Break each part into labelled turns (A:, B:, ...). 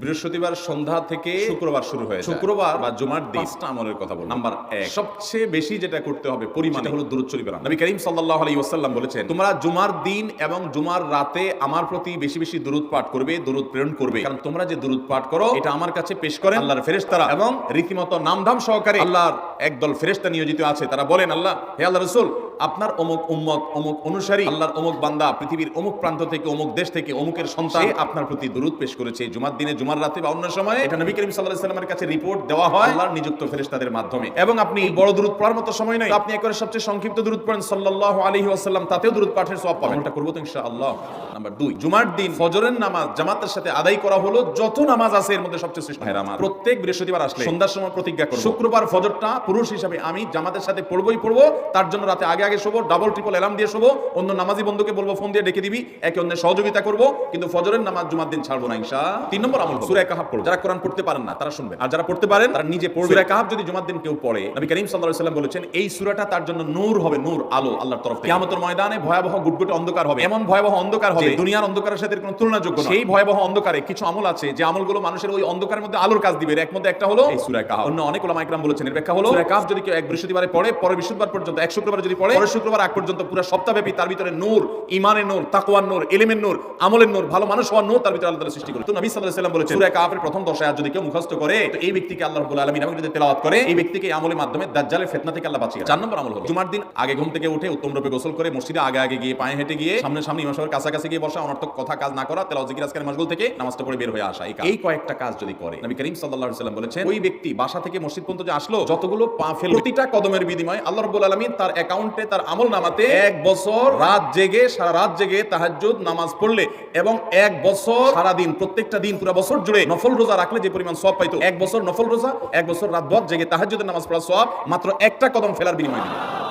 A: বৃহস্পতিবার সন্ধ্যা থেকে শুক্রবার শুরু হয়েছে। শুক্রবার বা জুমার দিন 5টা আমলের কথা বলবো। নাম্বার 1, সবচেয়ে বেশি যেটা করতে হবে পরিমাণে হলো দুরূদ শরীফ পড়া। নবী করিম সাল্লাল্লাহু আলাইহি ওয়াসাল্লাম বলেছেন, তোমরা জুমার দিন এবং জুমার রাতে আমার প্রতি বেশি বেশি দুরূদ পাঠ করবে, দুরূদ প্রেরণ করবে, কারণ তোমরা যে দুরূদ পাঠ করো এটা আমার কাছে পেশ করেন আল্লাহর ফেরেশতারা, এবং রীতিমতো নামধাম সহকারে আল্লাহর একদল ফেরেশতা নিয়োজিত আছে। তারা বলেন, আল্লাহ, হে আল্লাহর রাসূল, আপনার অমুক উম্মত, অমুক অনুসারী, আল্লাহর অমুক বান্দা পৃথিবীর অমুক প্রান্ত থেকে, অমুক দেশ থেকে, অমুকের সন্তান আপনার প্রতি দুরূদ পেশ করেছে জুমার দিনে, জুমার রাতে বা অন্য সময়ে। এটা নবী করিম সাল্লাল্লাহু আলাইহি ওয়াসাল্লামের কাছে রিপোর্ট দেওয়া হয় আল্লাহর নিযুক্ত ফেরেশতাদের মাধ্যমে। এবং আপনি বড় দুরূদ পড়ার মতো সময় নয়, আপনি একবারে সবচেয়ে সংক্ষিপ্ত দুরূদ পড়েন সাল্লাল্লাহু আলাইহি ওয়াসাল্লাম, তাতেও দুরূদ পাঠের সওয়াব পাবেন। এটা করব তো ইনশাআল্লাহ। নাম্বার 2, জুমার দিন ফজরের নামাজ জামাতের সাথে আদায় করা হলো যত নামাজ আছে এর মধ্যে সবচেয়ে শ্রেষ্ঠ। প্রত্যেক বৃহস্পতিবার আসলে সন্ধ্যার সময় প্রতিজ্ঞা করব, শুক্রবার ফজরটা পুরুষ হিসাবে আমি জামাতের সাথে পড়বই পড়বো, তার জন্য রাতে আগে আগে শোবো, ডাবল ট্রিপল অ্যালার্ম দিয়ে শোবো, অন্য নামাজি বন্ধুকে বলবো ফোন দিয়ে ডেকে দিবি, একে অন্যের সহযোগিতা করব, কিন্তু ফজরের নামাজ জুমার দিন ছাড়বো না ইনশাআল্লাহ। 3 নম্বর আমল সূরা কাহাফ পড়ো। যারা কোরআন পড়তে পারেন না তারা শুনবেন, আর যারা পড়তে পারেন তারা নিজে পড়বেন। সূরা কাহাফ যদি জুমার দিন কেউ পড়ে, নবী করিম সাল্লাল্লাহু আলাইহি ওয়াসাল্লাম বলেছেন এই সূরাটা তার জন্য নূর হবে, নূর, আলো আল্লাহর তরফ থেকে। কিয়ামতের ময়দানে ভয়াবহ গুটগুটে অন্ধকার হবে, এমন ভয়াবহ অন্ধকার হবে দুনিয়ার অন্ধকারের সাথে কোনো তুলনাযোগ্য নয়। সেই ভয়াবহ অন্ধকারে কিছু আমল আছে যে আমলগুলো মানুষের ওই অন্ধকারের মধ্যে আলোর কাজ দিবে, এর মধ্যে একটা হলো এই সূরা কাহাফ। অন্য অনেক উলামা ইকরাম বলেছেন এর ব্যাখ্যা হলো সূরা কাহাফ যদি কেউ এক বৃহস্পতিবারে পড়ে, পরের বৃহস্পতিবার পর্যন্ত, এক শুক্রবার যদি পড়ে, পরের শুক্রবার আগ পর্যন্ত পুরো সপ্তাহব্যাপী তার ভিতরে নূর, ঈমানের নূর, তাকওয়ার নূর, ইলমের নূর, আমলের নূর, ভালো মানুষ হওয়ার নূর তার ভিতরে আল্লাহ তাআলা সৃষ্টি করে। তো নবী সাল্লাল্লাহু আলাইহি ওয়াসাল্লাম বলেছেন সূরা কাহাফের প্রথম 10 আয়াত যদি কেউ মুখস্থ করে, তো এই ব্যক্তিকে আল্লাহ রাব্বুল আলামিন এবং যদি তেলাওয়াত করে, এই ব্যক্তিকে এই আমলের মাধ্যমে দাজ্জালের ফিতনা থেকে আল্লাহ বাঁচিয়ে। 4 নম্বর আমল হলো জুমার দিন আগে ঘুম থেকে উঠে উত্তম রূপে গোসল করে মসজিদে আগে আগে গিয়ে পায়ে হেঁটে গিয়ে সামনে ইমাম সাহেবের কাছাকাছি গিয়ে বসা, অনর্থক কথা কাজ না করা, তেলাওয়াত জিকির আজকার মাশগুল থেকে নামাজটা পড়ে বের হয়ে আসা, এই কয়েকটা কাজ যদি করে, নবী করিম সাল্লাল্লাহু আলাইহি ওয়াসাল্লাম বলেছেন ওই ব্যক্তি বাসা থেকে মসজিদ পর্যন্ত যে আসলো, যতগুলো পা ফেলবে প্রতিটা কদমের বিনিময়ে আল্লাহ রাব্বুল আলামিন তার অ্যাকাউন্টে, তার আমল নামাতে 1 বছর রাত জেগে, সারা রাত জেগে তাহাজ্জুদ নামাজ পড়লে এবং 1 বছর সারা দিন, প্রত্যেকটা দিন পুরো বছর জুড়ে নফল রোজা রাখলে যে পরিমাণ সওয়াব পাইতো, 1 বছর নফল রোজা, 1 বছর রাত ভর জেগে তাহাজ্জুদের নামাজ পড়ার সওয়াব মাত্র একটা কদম ফেলার বিনিময়ে।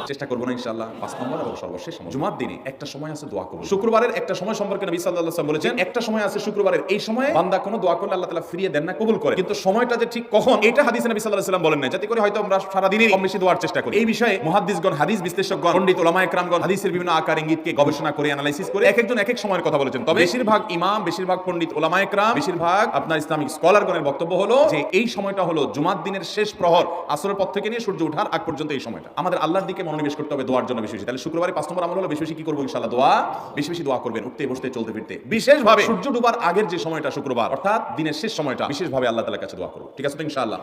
A: চেষ্টা করবো না ইনশাআল্লাহ। 5 নম্বর এবং সর্বশেষ, জুমার দিনে একটা সময় আছে দোয়া করব। শুক্রবারের একটা সময় সম্পর্কে নবী সাল্লাল্লাহু আলাইহি ওয়াসাল্লাম বলেছেন একটা সময় আছে শুক্রবারের, এই সময়ে বান্দা কোনো দোয়া করলে আল্লাহ তাআলা ফিরিয়ে দেন না, কবুল করে, কিন্তু সময়টা যে ঠিক কখন এটা হাদিসে নবী সাল্লাল্লাহু আলাইহি ওয়াসাল্লাম বলেন না, যাতে করে হয়তো আমরা সারা দিনই কম বেশি দোয়ার চেষ্টা করি। এই বিষয়ে মুহাদ্দিসগণ, হাদিস বিশ্লেষকগণ, পণ্ডিত ওলামায়ে কেরামগণ হাদিসের বিভিন্ন আকার ইঙ্গিতকে গবেষণা করে অ্যানালাইসিস করে এক একজন এক এক সময়ের কথা বলেছেন। তবে বেশিরভাগ ইমাম, বেশিরভাগ পণ্ডিত ওলামায়ে কেরাম, বেশিরভাগ আপনার ইসলামিক স্কলারগণের বক্তব্য হলো যে এই সময়টা হলো জুমার দিনের শেষ প্রহর, আসরের পর থেকে নিয়ে সূর্য ওঠার আগ পর্যন্ত এই সময়টা। আমাদের আল্লাহর দিকে মনোনিবেশ করতে হবে দোয়ার জন্য বেশি বেশি। তাহলে শুক্রবারে 5 নম্বর আমল হলো বেশি বেশি কি করব ইনশাআল্লাহ, দোয়া, বেশি বেশি দোয়া করবেন, উঠতে বসতে চলতে ফিরতে। বিশেষভাবে সূর্য ডুবার আগের যে সময়টা শুক্রবার, অর্থাৎ দিনের শেষ সময়টা, বিশেষভাবে আল্লাহ তাআলার কাছে দোয়া করব। ঠিক আছে তো ইনশাআল্লাহ।